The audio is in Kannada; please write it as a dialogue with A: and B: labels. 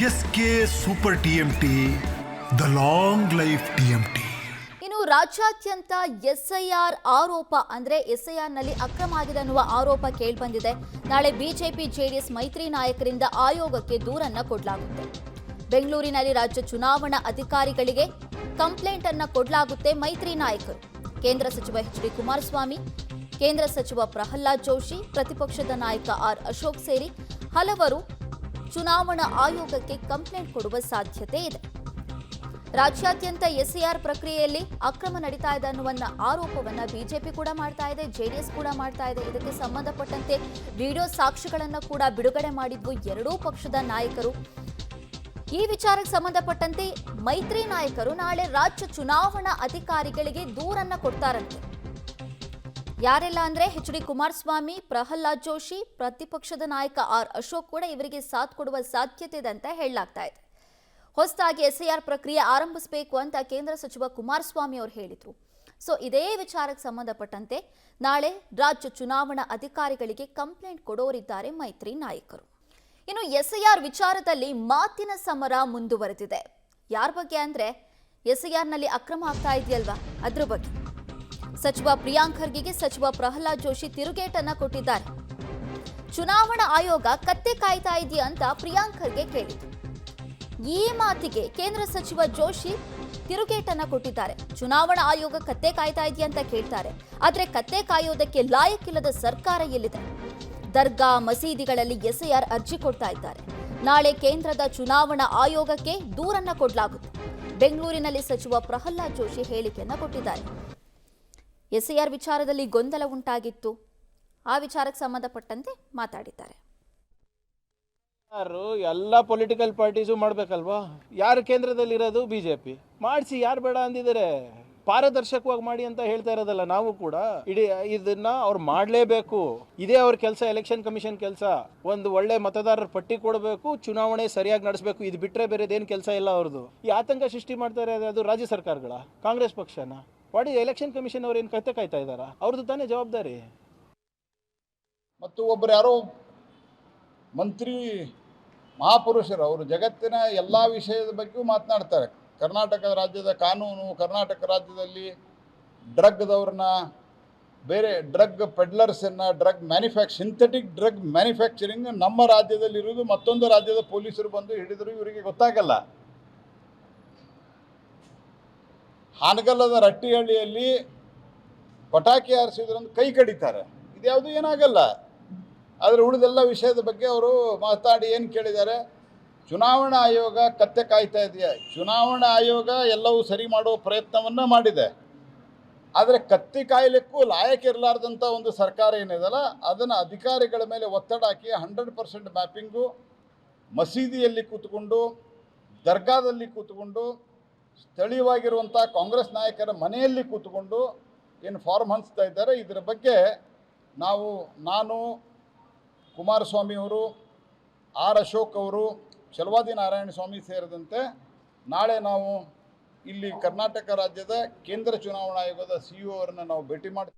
A: S K super TMT, the long life TMT.
B: ಇನ್ನು ರಾಜ್ಯಾದ್ಯಂತ ಎಸ್ಐಆರ್ ಆರೋಪ ಅಂದ್ರೆ ಎಸ್ಐಆರ್ನಲ್ಲಿ ಅಕ್ರಮ ಆಗಿದೆ ಅನ್ನುವ ಆರೋಪ ಕೇಳಿಬಂದಿದೆ. ನಾಳೆ ಬಿಜೆಪಿ ಜೆಡಿಎಸ್ ಮೈತ್ರಿ ನಾಯಕರಿಂದ ಆಯೋಗಕ್ಕೆ ದೂರನ್ನ ಕೊಡಲಾಗುತ್ತೆ. ಬೆಂಗಳೂರಿನಲ್ಲಿ ರಾಜ್ಯ ಚುನಾವಣಾ ಅಧಿಕಾರಿಗಳಿಗೆ ಕಂಪ್ಲೇಂಟ್ ಅನ್ನ ಕೊಡಲಾಗುತ್ತೆ ಮೈತ್ರಿ ನಾಯಕರು. ಕೇಂದ್ರ ಸಚಿವ ಎಚ್.ಡಿ. ಕುಮಾರಸ್ವಾಮಿ, ಕೇಂದ್ರ ಸಚಿವ ಪ್ರಹ್ಲಾದ್ ಜೋಶಿ, ಪ್ರತಿಪಕ್ಷದ ನಾಯಕ ಆರ್ ಅಶೋಕ್ ಸೇರಿ ಹಲವರು ಚುನಾವಣಾ ಆಯೋಗಕ್ಕೆ ಕಂಪ್ಲೇಂಟ್ ಕೊಡುವ ಸಾಧ್ಯತೆ ಇದೆ. ರಾಜ್ಯಾದ್ಯಂತ ಎಸ್ಐಆರ್ ಪ್ರಕ್ರಿಯೆಯಲ್ಲಿ ಅಕ್ರಮ ನಡೀತಾ ಇದೆ ಅನ್ನುವ ಆರೋಪವನ್ನ ಬಿಜೆಪಿ ಕೂಡ ಮಾಡ್ತಾ ಇದೆ, ಜೆಡಿಎಸ್ ಕೂಡ ಮಾಡ್ತಾ ಇದೆ. ಇದಕ್ಕೆ ಸಂಬಂಧಪಟ್ಟಂತೆ ವಿಡಿಯೋ ಸಾಕ್ಷ್ಯಗಳನ್ನು ಕೂಡ ಬಿಡುಗಡೆ ಮಾಡಿದ್ವು ಎರಡೂ ಪಕ್ಷದ ನಾಯಕರು. ಈ ವಿಚಾರಕ್ಕೆ ಸಂಬಂಧಪಟ್ಟಂತೆ ಮೈತ್ರಿ ನಾಯಕರು ನಾಳೆ ರಾಜ್ಯ ಚುನಾವಣಾ ಅಧಿಕಾರಿಗಳಿಗೆ ದೂರನ್ನ ಕೊಡ್ತಾರಂತೆ. ಯಾರೆಲ್ಲ ಅಂದ್ರೆ ಎಚ್.ಡಿ. ಕುಮಾರಸ್ವಾಮಿ, ಪ್ರಹ್ಲಾದ್ ಜೋಶಿ, ಪ್ರತಿಪಕ್ಷದ ನಾಯಕ ಆರ್ ಅಶೋಕ್ ಕೂಡ ಇವರಿಗೆ ಸಾಥ್ ಕೊಡುವ ಸಾಧ್ಯತೆ ಇದೆ ಅಂತ ಹೇಳಲಾಗ್ತಾ ಇದೆ. ಹೊಸದಾಗಿ ಎಸ್ಐಆರ್ ಪ್ರಕ್ರಿಯೆ ಆರಂಭಿಸಬೇಕು ಅಂತ ಕೇಂದ್ರ ಸಚಿವ ಕುಮಾರಸ್ವಾಮಿ ಅವರು ಹೇಳಿದ್ರು. ಸೊ ಇದೇ ವಿಚಾರಕ್ಕೆ ಸಂಬಂಧಪಟ್ಟಂತೆ ನಾಳೆ ರಾಜ್ಯ ಚುನಾವಣಾ ಅಧಿಕಾರಿಗಳಿಗೆ ಕಂಪ್ಲೇಂಟ್ ಕೊಡೋರಿದ್ದಾರೆ ಮೈತ್ರಿ ನಾಯಕರು. ಇನ್ನು ಎಸ್ಐಆರ್ ವಿಚಾರದಲ್ಲಿ ಮಾತಿನ ಸಮರ ಮುಂದುವರೆದಿದೆ. ಯಾರ ಬಗ್ಗೆ ಅಂದ್ರೆ ಎಸ್ಐಆರ್ನಲ್ಲಿ ಅಕ್ರಮ ಆಗ್ತಾ ಇದೆಯಲ್ವಾ, ಅದ್ರ ಬಗ್ಗೆ. ಸಚಿವ ಪ್ರಿಯಾಂಕ್ ಖರ್ಗೆಗೆ ಸಚಿವ ಪ್ರಹ್ಲಾದ್ ಜೋಶಿ ತಿರುಗೇಟನ್ನ ಕೊಟ್ಟಿದ್ದಾರೆ. ಚುನಾವಣಾ ಆಯೋಗ ಕತ್ತೆ ಕಾಯ್ತಾ ಇದೆಯಾ ಅಂತ ಪ್ರಿಯಾಂಕ್ ಖರ್ಗೆ ಕೇಳಿದ್ರು. ಈ ಮಾತಿಗೆ ಕೇಂದ್ರ ಸಚಿವ ಜೋಶಿ ತಿರುಗೇಟನ್ನ ಕೊಟ್ಟಿದ್ದಾರೆ. ಚುನಾವಣಾ ಆಯೋಗ ಕತ್ತೆ ಕಾಯ್ತಾ ಇದೆಯಾ ಅಂತ ಕೇಳ್ತಾರೆ. ಆದ್ರೆ ಕತ್ತೆ ಕಾಯೋದಕ್ಕೆ ಲಾಯಕ್ಕಿಲ್ಲದ ಸರ್ಕಾರ ಎಲ್ಲಿದೆ? ದರ್ಗಾ, ಮಸೀದಿಗಳಲ್ಲಿ ಎಸ್ಐಆರ್ ಅರ್ಜಿ ಕೊಡ್ತಾ ಇದ್ದಾರೆ. ನಾಳೆ ಕೇಂದ್ರದ ಚುನಾವಣಾ ಆಯೋಗಕ್ಕೆ ದೂರನ್ನ ಕೊಡಲಾಗುತ್ತೆ. ಬೆಂಗಳೂರಿನಲ್ಲಿ ಸಚಿವ ಪ್ರಹ್ಲಾದ್ ಜೋಶಿ ಹೇಳಿಕೆಯನ್ನ ಕೊಟ್ಟಿದ್ದಾರೆ. ಎಸ್ಐಆರ್ ವಿಚಾರದಲ್ಲಿ ಗೊಂದಲ ಉಂಟಾಗಿತ್ತು, ಆ ವಿಚಾರಕ್ಕೆ ಸಂಬಂಧಪಟ್ಟಂತೆ ಮಾತಾಡಿದ್ದಾರೆ.
C: ಎಲ್ಲ ಪೊಲಿಟಿಕಲ್ ಪಾರ್ಟೀಸು ಮಾಡಬೇಕಲ್ವಾ? ಯಾರು ಕೇಂದ್ರದಲ್ಲಿ ಇರೋದು? ಬಿಜೆಪಿ. ಮಾಡಿಸಿ, ಯಾರು ಬೇಡ ಅಂದಿದ್ದಾರೆ? ಪಾರದರ್ಶಕವಾಗಿ ಮಾಡಿ ಅಂತ ಹೇಳ್ತಾ ಇರೋದಲ್ಲ ನಾವು ಕೂಡ. ಇಡೀ ಇದನ್ನ ಅವ್ರು ಮಾಡಲೇಬೇಕು. ಇದೇ ಅವ್ರ ಕೆಲಸ, ಎಲೆಕ್ಷನ್ ಕಮಿಷನ್ ಕೆಲಸ. ಒಂದು ಒಳ್ಳೆ ಮತದಾರರ ಪಟ್ಟಿ ಕೊಡಬೇಕು, ಚುನಾವಣೆ ಸರಿಯಾಗಿ ನಡೆಸಬೇಕು. ಇದು ಬಿಟ್ಟರೆ ಬೇರೆದೇನು ಕೆಲಸ ಇಲ್ಲ ಅವ್ರದ್ದು. ಈ ಆತಂಕ ಸೃಷ್ಟಿ ಮಾಡ್ತಾರೆ ಅದು ರಾಜ್ಯ ಸರ್ಕಾರಗಳ, ಕಾಂಗ್ರೆಸ್ ಪಕ್ಷನ. ವಾಡಿ ಎಲೆಕ್ಷನ್ ಕಮಿಷನ್ ಅವ್ರು ಏನು ಕತೆ ಕಾಯ್ತಾ ಇದ್ದಾರಾ? ಅವ್ರದ್ದು ತಾನೇ ಜವಾಬ್ದಾರಿ.
D: ಮತ್ತು ಒಬ್ಬರು ಯಾರೋ ಮಂತ್ರಿ ಮಹಾಪುರುಷರು, ಅವರು ಜಗತ್ತಿನ ಎಲ್ಲ ವಿಷಯದ ಬಗ್ಗೆಯೂ ಮಾತನಾಡ್ತಾರೆ. ಕರ್ನಾಟಕ ರಾಜ್ಯದ ಕಾನೂನು, ಕರ್ನಾಟಕ ರಾಜ್ಯದಲ್ಲಿ ಡ್ರಗ್ದವ್ರನ್ನ, ಬೇರೆ ಡ್ರಗ್ ಪೆಡ್ಲರ್ಸನ್ನು, ಸಿಂಥೆಟಿಕ್ ಡ್ರಗ್ ಮ್ಯಾನುಫ್ಯಾಕ್ಚರಿಂಗ್ ನಮ್ಮ ರಾಜ್ಯದಲ್ಲಿರುವುದು ಮತ್ತೊಂದು ರಾಜ್ಯದ ಪೊಲೀಸರು ಬಂದು ಹಿಡಿದ್ರು ಇವರಿಗೆ ಗೊತ್ತಾಗಲ್ಲ. ಹಾನಗಲ್ಲದ ರಟ್ಟಿಹಳ್ಳಿಯಲ್ಲಿ ಪಟಾಕಿ ಹಾರಿಸಿದ್ರಂತ ಕೈ ಕಡಿತಾರೆ. ಇದ್ಯಾವುದು ಏನಾಗಲ್ಲ. ಆದರೆ ಉಳಿದೆಲ್ಲ ವಿಷಯದ ಬಗ್ಗೆ ಅವರು ಮಾತಾಡಿ ಏನು ಕೇಳಿದ್ದಾರೆ? ಚುನಾವಣಾ ಆಯೋಗ ಕತ್ತೆ ಕಾಯ್ತಾ ಇದೆಯಾ? ಚುನಾವಣಾ ಆಯೋಗ ಎಲ್ಲವೂ ಸರಿ ಮಾಡುವ ಪ್ರಯತ್ನವನ್ನು ಮಾಡಿದೆ. ಆದರೆ ಕತ್ತಿ ಕಾಯಲಿಕ್ಕೂ ಲಾಯಕ್ಕಿರಲಾರ್ದಂಥ ಒಂದು ಸರ್ಕಾರ ಏನಿದೆಯಲ್ಲ, ಅದನ್ನು ಅಧಿಕಾರಿಗಳ ಮೇಲೆ ಒತ್ತಡ ಹಾಕಿ 100% ಮ್ಯಾಪಿಂಗು, ಮಸೀದಿಯಲ್ಲಿ ಕೂತ್ಕೊಂಡು, ದರ್ಗಾದಲ್ಲಿ ಕೂತ್ಕೊಂಡು, ಸ್ಥಳೀಯವಾಗಿರುವಂಥ ಕಾಂಗ್ರೆಸ್ ನಾಯಕರ ಮನೆಯಲ್ಲಿ ಕೂತ್ಕೊಂಡು ಏನು ಫಾರ್ಮ್ ಹಂಚ್ತಾ ಇದ್ದಾರೆ. ಇದರ ಬಗ್ಗೆ ನಾನು ಕುಮಾರಸ್ವಾಮಿ ಅವರು, ಆರ್ ಅಶೋಕ್ ಅವರು, ಚಲವಾದಿ ನಾರಾಯಣ ಸ್ವಾಮಿ ಸೇರಿದಂತೆ ನಾಳೆ ನಾವು ಇಲ್ಲಿ ಕರ್ನಾಟಕ ರಾಜ್ಯದ ಕೇಂದ್ರ ಚುನಾವಣಾ ಆಯೋಗದ CEO ಅವರನ್ನು ನಾವು ಭೇಟಿ ಮಾಡ್ತೀವಿ.